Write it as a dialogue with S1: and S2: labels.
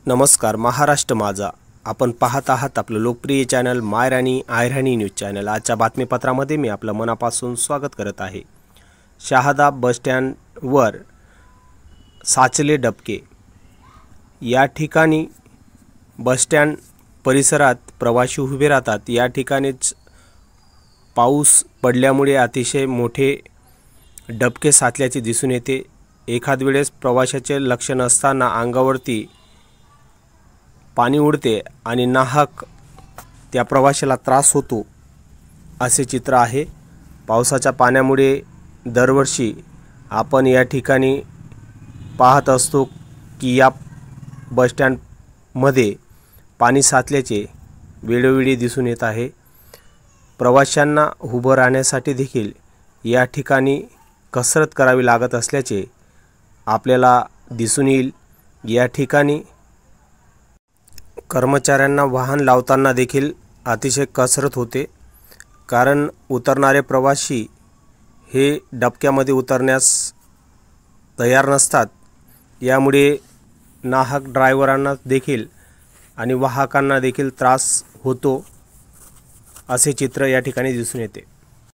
S1: नमस्कार, महाराष्ट्र माझा. आपण पाहत आहात आपलं लोकप्रिय चॅनल मायराणी आयराणी न्यूज चॅनल. आजच्या बातमीपत्रामध्ये मी आपलं मनापासून स्वागत करत आहे. शहादा बस स्टँडवर साचले डबके. या ठिकाणी बस स्टँड परिसरात प्रवासी उभे राहतात. या ठिकाणीच पाऊस पडल्यामुळे अतिशय मोठे डबके साचल्याचे दिसून येते. एखाद वेळेस प्रवाशाचे लक्ष नसताना अंगावरती पाणी उडते आणि नाहक त्या प्रवाशाला त्रास होतो, असे चित्र आहे. पावसाच्या पाण्यामुळे दरवर्षी आपण या ठिकाणी पाहत असतो की या बस स्टँडमध्ये पाणी साचल्याचे वेळोवेळी दिसून येत आहे. प्रवाशांना उभं राहण्यासाठी देखील या ठिकाणी कसरत करावी लागत असल्याचे आपल्याला दिसून येईल. या ठिकाणी कर्मचाऱ्यांना वाहन लावताना देखील अतिशय कसरत होते, कारण उतरणारे प्रवासी हे डबक्यामध्ये उतरण्यास तयार नसतात. यामुळे नाहक ड्रायव्हरांना देखील आणि वाहकांना देखील त्रास होतो, असे चित्र या ठिकाणी दिसून येते.